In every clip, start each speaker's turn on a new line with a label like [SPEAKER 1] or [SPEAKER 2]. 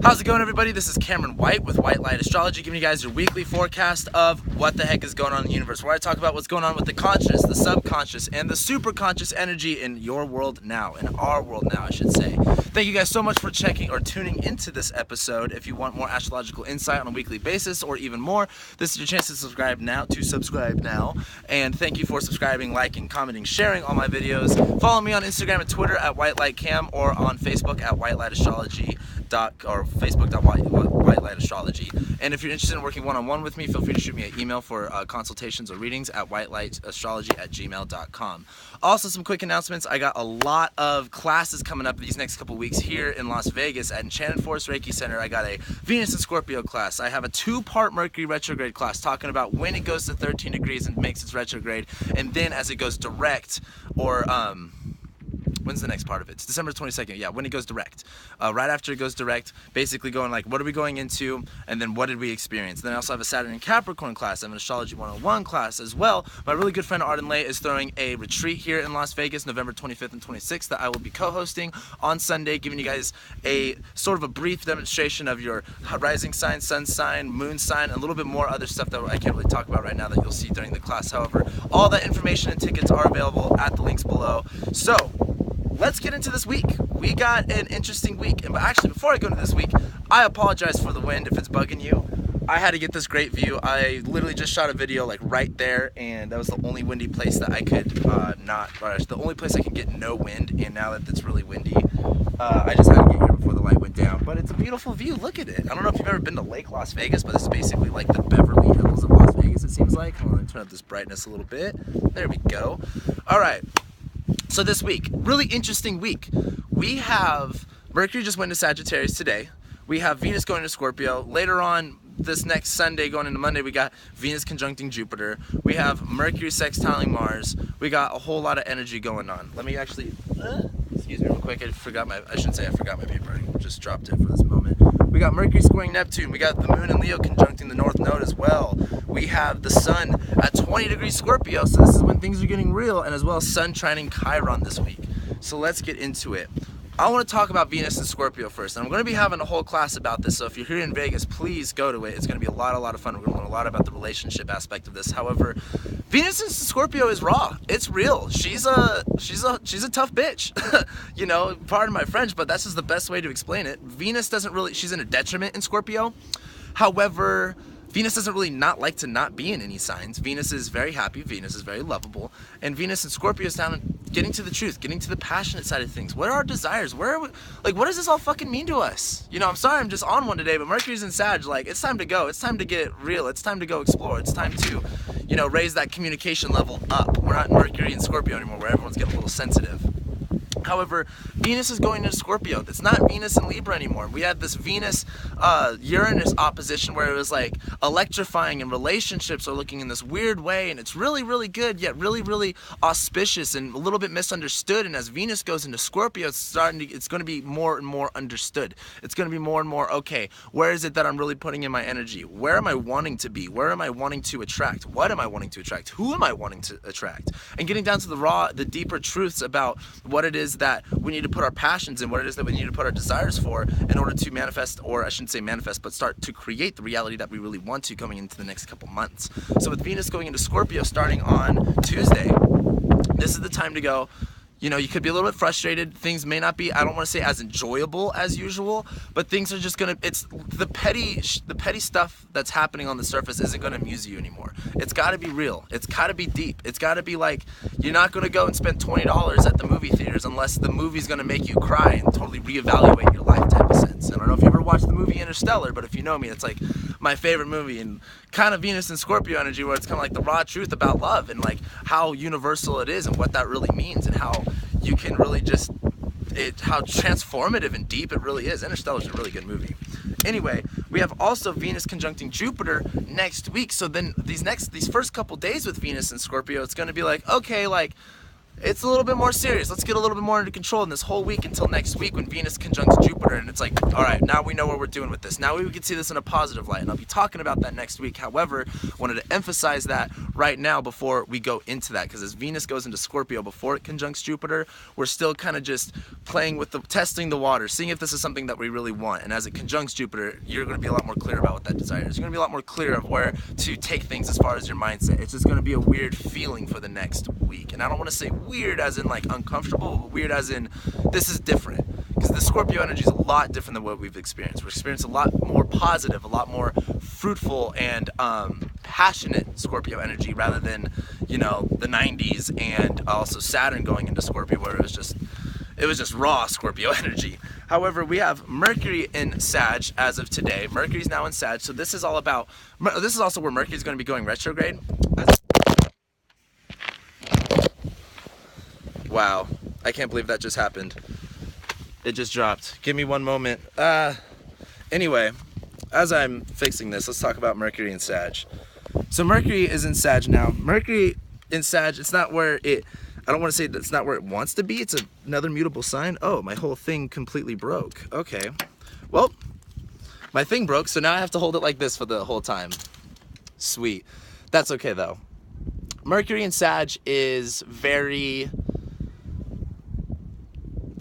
[SPEAKER 1] How's it going, everybody? This is Cameron White with White Light Astrology, giving you guys your weekly forecast of what the heck is going on in the universe, where I talk about what's going on with the conscious, the subconscious, and the superconscious energy in your world now, in our world now, I should say. Thank you guys so much for checking or tuning into this episode. If you want more astrological insight on a weekly basis or even more, this is your chance to subscribe now, and thank you for subscribing, liking, commenting, sharing all my videos. Follow me on Instagram and Twitter at WhiteLightCam or on Facebook at WhiteLightAstrology. Or Facebook.WhiteLightAstrology. And if you're interested in working one-on-one with me, feel free to shoot me an email for consultations or readings at whitelightastrology@gmail.com. Also, some quick announcements. I got a lot of classes coming up these next couple weeks here in Las Vegas at Enchanted Forest Reiki Center. I got a Venus and Scorpio class. I have a 2-part Mercury retrograde class talking about when it goes to 13 degrees and makes its retrograde, and then as it goes direct, or when's the next part of it? It's December 22nd. Yeah, when it goes direct. Right after it goes direct, basically going like, what are we going into? And then what did we experience? Then I also have a Saturn and Capricorn class. I have an Astrology 101 class as well. My really good friend Arden Lay is throwing a retreat here in Las Vegas, November 25th and 26th, that I will be co-hosting on Sunday, giving you guys a sort of a brief demonstration of your rising sign, sun sign, moon sign, and a little bit more other stuff that I can't really talk about right now that you'll see during the class. However, all that information and tickets are available at the links below. So, let's get into this week. We got an interesting week. And actually, before I go into this week, I apologize for the wind if it's bugging you. I had to get this great view. I literally just shot a video like right there, and that was the only windy place that I could the only place I could get no wind. And now that it's really windy, I just had to get here before the light went down. But it's a beautiful view. Look at it. I don't know if you've ever been to Lake Las Vegas, but this is basically like the Beverly Hills of Las Vegas, it seems like. Hold on, let me turn up this brightness a little bit. There we go. All right. So this week, really interesting week. We have Mercury just went to Sagittarius today. We have Venus going to Scorpio. Later on, this next Sunday going into Monday, we got Venus conjuncting Jupiter. We have Mercury sextiling Mars. We got a whole lot of energy going on. Let me actually, excuse me real quick. I forgot my paper. I just dropped it for this moment. We got Mercury squaring Neptune. We got the Moon and Leo conjuncting the North Node as well. We have the Sun at 20 degrees Scorpio, so this is when things are getting real, and as well as Sun trining Chiron this week. So let's get into it. I want to talk about Venus and Scorpio first, and I'm going to be having a whole class about this, so if you're here in Vegas, please go to it. It's going to be a lot of fun. We're going to learn a lot about the relationship aspect of this. However, Venus and Scorpio is raw. It's real. She's a tough bitch. You know, pardon my French, but that's just the best way to explain it. Venus doesn't really, she's in a detriment in Scorpio. However, Venus doesn't really not like to not be in any signs. Venus is very happy, Venus is very lovable, and Venus and Scorpio is down getting to the truth, getting to the passionate side of things. What are our desires? Where are we, like, what does this all fucking mean to us? You know, I'm sorry I'm just on one today, but Mercury's in Sag, like, it's time to go. It's time to get real. It's time to go explore. It's time to, you know, raise that communication level up. We're not in Mercury and Scorpio anymore, where everyone's getting a little sensitive. However, Venus is going into Scorpio. It's not Venus and Libra anymore. We had this Venus-Uranus opposition where it was like electrifying, and relationships are looking in this weird way, and it's really, really good, yet really, really auspicious and a little bit misunderstood. And as Venus goes into Scorpio, it's going to be more and more understood. It's going to be more and more, okay, where is it that I'm really putting in my energy? Where am I wanting to be? Where am I wanting to attract? What am I wanting to attract? Who am I wanting to attract? And getting down to the deeper truths about what it is that we need to put our passions in, what it is that we need to put our desires for in order to manifest, or I shouldn't say manifest, but start to create the reality that we really want to coming into the next couple months. So with Venus going into Scorpio starting on Tuesday, this is the time to go. You know, you could be a little bit frustrated. Things may not be, I don't want to say as enjoyable as usual, but things are just going to, it's the petty stuff that's happening on the surface isn't going to amuse you anymore. It's got to be real. It's got to be deep. It's got to be like, you're not going to go and spend $20 at the movie theaters unless the movie's going to make you cry and totally reevaluate your life type of sense. And I don't know if you ever watched the movie Interstellar, but if you know me, it's like my favorite movie, and kind of Venus and Scorpio energy, where it's kind of like the raw truth about love and like how universal it is and what that really means, and how you can really just, how transformative and deep it really is. Interstellar is a really good movie. Anyway, we have also Venus conjuncting Jupiter next week. So then these first couple days with Venus and Scorpio, it's going to be like, okay, like, it's a little bit more serious. Let's get a little bit more under control in this whole week until next week when Venus conjuncts Jupiter, and it's like, all right, now we know what we're doing with this. Now we can see this in a positive light, and I'll be talking about that next week. However, I wanted to emphasize that right now before we go into that, because as Venus goes into Scorpio before it conjuncts Jupiter, we're still kind of just playing with testing the water, seeing if this is something that we really want. And as it conjuncts Jupiter, you're going to be a lot more clear about what that desire is. You're going to be a lot more clear of where to take things as far as your mindset. It's just going to be a weird feeling for the next week. And I don't want to say weird as in like uncomfortable, but weird as in this is different. Because the Scorpio energy is a lot different than what we've experienced. We're experiencing a lot more positive, a lot more fruitful and passionate Scorpio energy rather than, you know, the 90s and also Saturn going into Scorpio where it was just raw Scorpio energy. However, we have Mercury in Sag as of today. Mercury's now in Sag, so this is all about, this is also where Mercury's going to be going retrograde. Wow, I can't believe that just happened. It just dropped. Give me one moment. Anyway, as I'm fixing this, let's talk about Mercury in Sag. So Mercury is in Sag now. Mercury in Sag, it's not where it, I don't want to say that's not where it wants to be. It's another mutable sign. Oh, my whole thing completely broke. Okay. Well, my thing broke, so now I have to hold it like this for the whole time. Sweet. That's okay, though. Mercury in Sag is very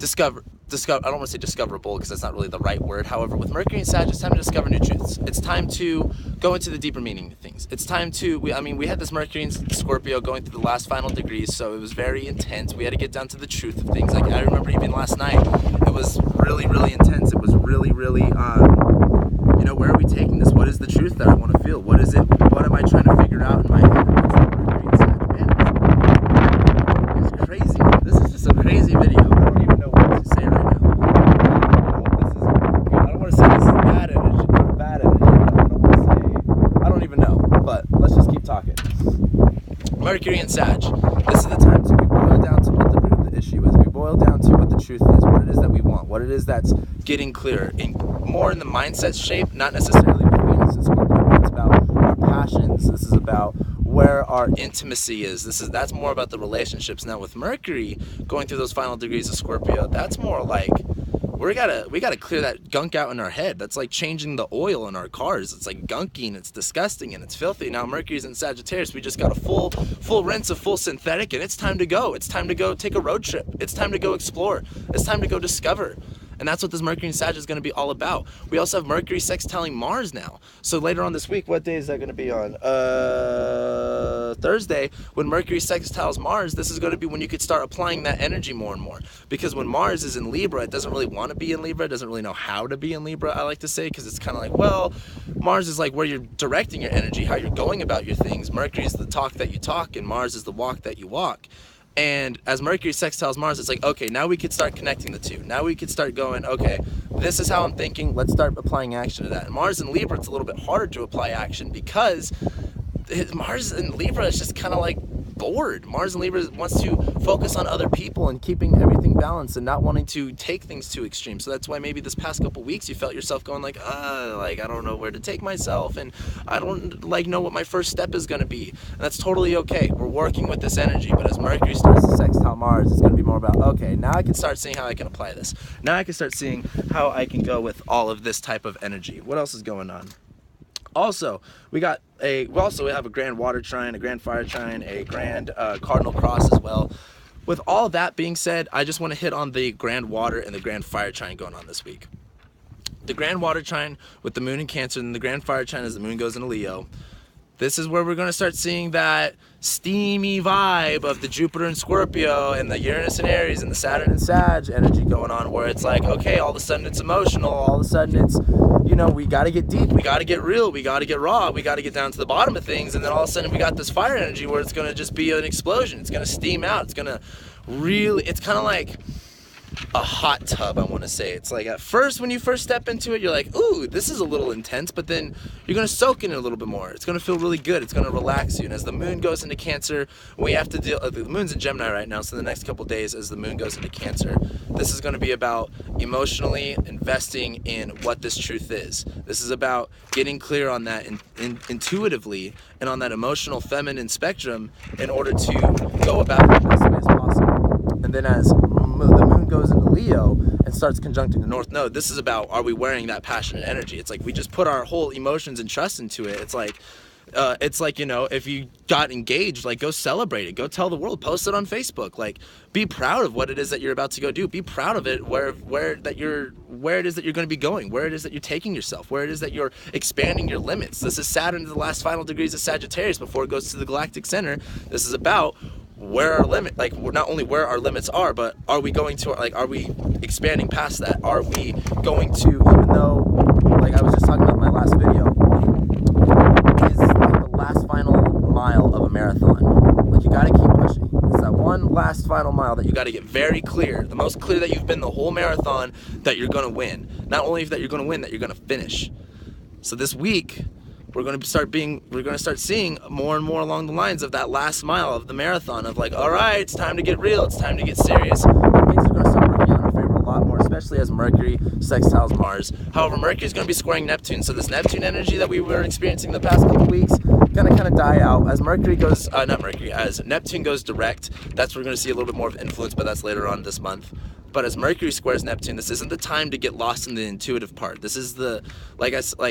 [SPEAKER 1] I don't want to say discoverable because that's not really the right word. However, with Mercury and Sag, it's time to discover new truths. It's time to go into the deeper meaning of things. It's time to, we had this Mercury and Scorpio going through the last final degrees, so it was very intense. We had to get down to the truth of things. Like I remember even last night, it was really, really intense. It was really, really, you know, where are we taking this? What is the truth that I want to feel? What is it? What am I trying to figure out in my head? Man, it's crazy. This is just a crazy video. I don't even know what to say right now. I don't want to say this is bad energy or bad energy. I don't even know. But let's just keep talking. Mercury and Sag. This is the time to boil down to what the root of the issue is. We boil down to what the truth is, what it is that we want, what it is that's getting clearer. More in the mindset shape, not necessarily with Venus and Scorpio, but it's about our passions. This is about where our intimacy is. That's more about the relationships. Now with Mercury going through those final degrees of Scorpio, that's more like we gotta clear that gunk out in our head. That's like changing the oil in our cars. It's like gunking, it's disgusting, and it's filthy. Now Mercury's in Sagittarius. We just got a full rinse of full synthetic, and it's time to go. It's time to go take a road trip. It's time to go explore. It's time to go discover. And that's what this Mercury and Sag is going to be all about. We also have Mercury sextiling Mars now. So later on this week, what day is that going to be on? Thursday, when Mercury sextiles Mars, this is going to be when you could start applying that energy more and more. Because when Mars is in Libra, it doesn't really want to be in Libra. It doesn't really know how to be in Libra, I like to say, because it's kind of like, well, Mars is like where you're directing your energy, how you're going about your things. Mercury is the talk that you talk, and Mars is the walk that you walk. And as Mercury sextiles Mars, it's like, okay, now we could start connecting the two. Now we could start going, okay, this is how I'm thinking. Let's start applying action to that. And Mars in Libra, it's a little bit harder to apply action because Mars in Libra is just kind of like bored. Mars in Libra wants to focus on other people and keeping everything balanced and not wanting to take things too extreme. So that's why maybe this past couple weeks you felt yourself going like I don't know where to take myself, and I don't know what my first step is going to be. And that's totally okay. We're working with this energy, but as Mercury starts to sextile Mars, it's going to be more about, okay, now I can start seeing how I can apply this. Now I can start seeing how I can go with all of this type of energy. What else is going on? Also, we have a grand water trine, a grand fire trine, a grand cardinal cross as well. With all that being said, I just want to hit on the grand water and the grand fire trine going on this week. The grand water trine with the moon in Cancer, and the grand fire trine as the moon goes into Leo. This is where we're going to start seeing that steamy vibe of the Jupiter and Scorpio and the Uranus and Aries and the Saturn and Sag energy going on, where it's like, okay, all of a sudden it's emotional, all of a sudden it's, you know, we got to get deep, we got to get real, we got to get raw, we got to get down to the bottom of things, and then all of a sudden we got this fire energy where it's going to just be an explosion. It's going to steam out. It's going to really, it's kind of like a hot tub, I want to say. It's like at first, when you first step into it, you're like, ooh, this is a little intense, but then you're going to soak in it a little bit more. It's going to feel really good. It's going to relax you. And as the moon goes into Cancer, we have to deal, the moon's in Gemini right now, so the next couple days as the moon goes into Cancer, this is going to be about emotionally investing in what this truth is. This is about getting clear on that intuitively and on that emotional feminine spectrum in order to go about it the best way as possible. And then as the moon goes into Leo and starts conjuncting the North Node, this is about, are we wearing that passionate energy? It's like we just put our whole emotions and trust into it. It's like, you know, if you got engaged, like, go celebrate it, go tell the world, post it on Facebook, like, be proud of what it is that you're about to go do, be proud of it, where it is that you're going to be going, where it is that you're taking yourself, where it is that you're expanding your limits. This is Saturn to the last final degrees of Sagittarius before it goes to the galactic center. This is about where our limit, like, not only where our limits are, but are we going to, like, are we expanding past that? Are we going to, even though, like I was just talking about in my last video, is like the last final mile of a marathon. Like, you gotta keep pushing. It's that one last final mile that you gotta get very clear, the most clear that you've been the whole marathon, that you're gonna win. Not only that you're gonna win, that you're gonna finish. So this week, we're gonna start seeing more and more along the lines of that last mile of the marathon of, like, all right, it's time to get real, it's time to get serious. Things are gonna start working out in our favor a lot more, especially as Mercury sextiles Mars. However, Mercury is gonna be squaring Neptune, so this Neptune energy that we were experiencing the past couple weeks gonna kind of die out as Mercury goes, as Neptune goes direct. That's where we're gonna see a little bit more of influence, but that's later on this month. But as Mercury squares Neptune, this isn't the time to get lost in the intuitive part. This is the,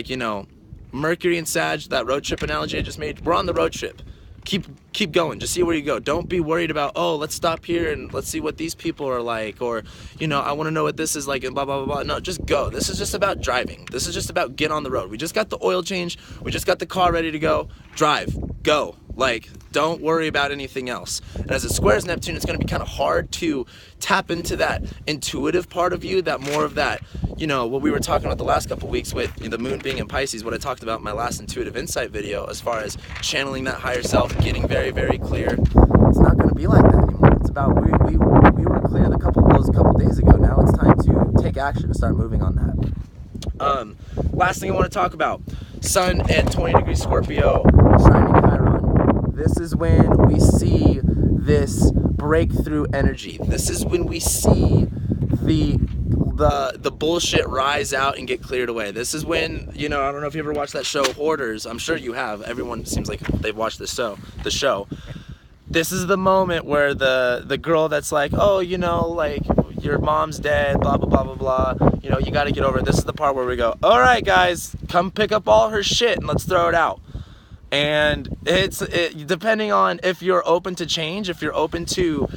[SPEAKER 1] you know, Mercury and Sag, that road trip analogy I just made, we're on the road trip. Keep going, just see where you go. Don't be worried about, oh, let's stop here and let's see what these people are like, or, you know, I want to know what this is like, and blah, blah, blah, blah. No, just go. This is just about driving. This is just about get on the road. We just got the oil change. We just got the car ready to go. Drive. Go. Like, don't worry about anything else. And as it squares Neptune, it's going to be kind of hard to tap into that intuitive part of you, that more of that, you know, what we were talking about the last couple weeks with the moon being in Pisces, what I talked about in my last intuitive insight video, as far as channeling that higher self, getting very, very clear. It's not going to be like that anymore. It's about, we were clear those couple days ago. Now it's time to take action and start moving on that. Last thing I want to talk about, Sun at 20 degrees Scorpio, shining Chiron. This is when we see this breakthrough energy. This is when we see the bullshit rise out and get cleared away. This is when, you know, I don't know if you ever watched that show Hoarders. I'm sure you have. Everyone seems like they've watched the show. This is the moment where the girl that's like, oh, you know, like, your mom's dead, blah, blah, blah, blah, blah. You know, you got to get over it. This is the part where we go, all right, guys, come pick up all her shit and let's throw it out. And depending on if you're open to change, if you're open to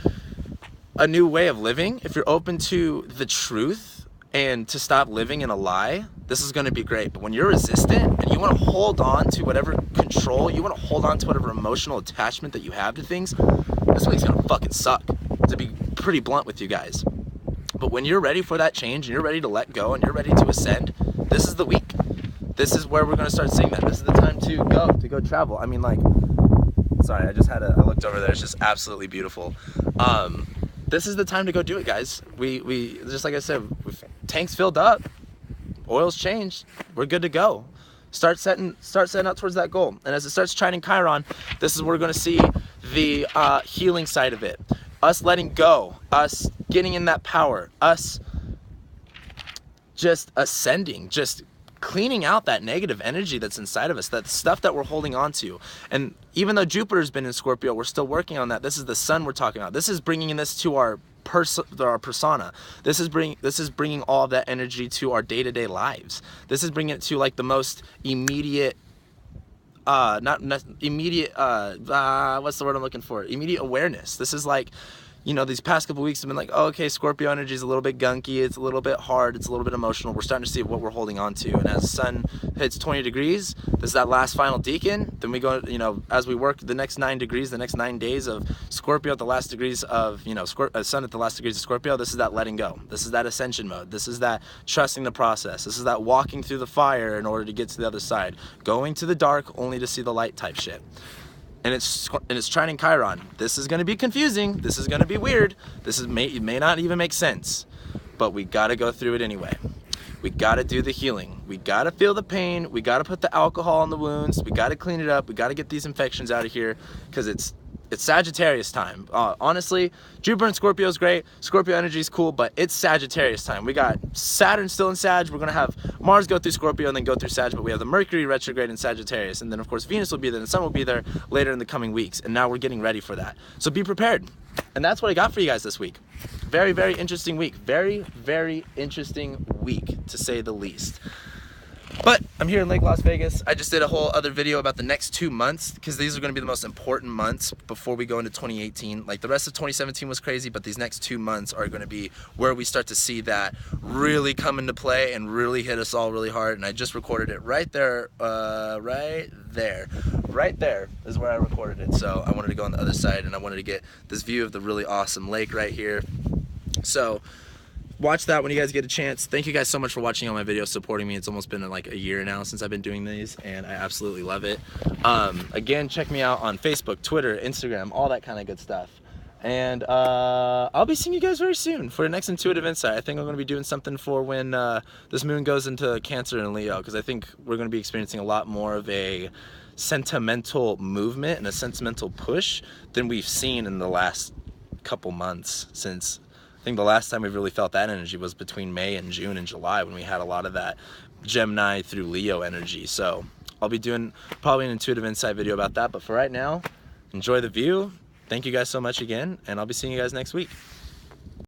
[SPEAKER 1] a new way of living, if you're open to the truth and to stop living in a lie, this is going to be great. But when you're resistant and you want to hold on to whatever control, you want to hold on to whatever emotional attachment that you have to things, this week's going to fucking suck, to be pretty blunt with you guys. But when you're ready for that change and you're ready to let go and you're ready to ascend, this is the week. This is where we're going to start seeing that. This is the time to go travel. I mean, like, sorry, I looked over there. It's just absolutely beautiful. This is the time to go do it, guys. We just like I said, tanks filled up, oil's changed, we're good to go. Start setting out towards that goal. And as it starts trining Chiron, this is where we're going to see the healing side of it. Us letting go, us getting in that power, us just ascending, just cleaning out that negative energy that's inside of us, that stuff that we're holding on to. And even though Jupiter's been in Scorpio, we're still working on that. This is the sun we're talking about. This is bringing this to our persona. This is bringing all of that energy to our day-to-day lives. This is bringing it to, like, the most immediate what's the word I'm looking for? Immediate awareness. This is like, you know, these past couple weeks have been like, oh, okay, Scorpio energy is a little bit gunky, it's a little bit hard, it's a little bit emotional. We're starting to see what we're holding on to. And as the sun hits 20 degrees, this is that last final decan. Then we go, you know, as we work the next 9 degrees, the next 9 days of Scorpio at the last degrees of, you know, sun at the last degrees of Scorpio, this is that letting go. This is that ascension mode. This is that trusting the process. This is that walking through the fire in order to get to the other side. Going to the dark only to see the light type shit. And it's trining Chiron. This is going to be confusing. This is going to be weird. It may not even make sense, but we got to go through it anyway. We got to do the healing. We got to feel the pain. We got to put the alcohol on the wounds. We got to clean it up. We got to get these infections out of here, because It's Sagittarius time. Honestly, Jupiter and Scorpio is great. Scorpio energy is cool, but it's Sagittarius time. We got Saturn still in Sag. We're going to have Mars go through Scorpio and then go through Sag, but we have the Mercury retrograde in Sagittarius. And then, of course, Venus will be there and the Sun will be there later in the coming weeks. And now we're getting ready for that. So be prepared. And that's what I got for you guys this week. Very, very interesting week. Very, very interesting week, to say the least. But I'm here in Lake Las Vegas. I just did a whole other video about the next 2 months because these are going to be the most important months before we go into 2018. Like the rest of 2017 was crazy, but these next 2 months are going to be where we start to see that really come into play and really hit us all really hard. And I just recorded it right there, right there is where I recorded it. So I wanted to go on the other side and I wanted to get this view of the really awesome lake right here. So watch that when you guys get a chance. Thank you guys so much for watching all my videos, supporting me. It's almost been like a year now since I've been doing these, and I absolutely love it. Again, check me out on Facebook, Twitter, Instagram, all that kind of good stuff. And I'll be seeing you guys very soon for the next Intuitive Insight. I think I'm going to be doing something for when this moon goes into Cancer and Leo, because I think we're going to be experiencing a lot more of a sentimental movement and a sentimental push than we've seen in the last couple months. Since I think the last time we really felt that energy was between May and June and July, when we had a lot of that Gemini through Leo energy. So I'll be doing probably an Intuitive Insight video about that. But for right now, enjoy the view. Thank you guys so much again, and I'll be seeing you guys next week.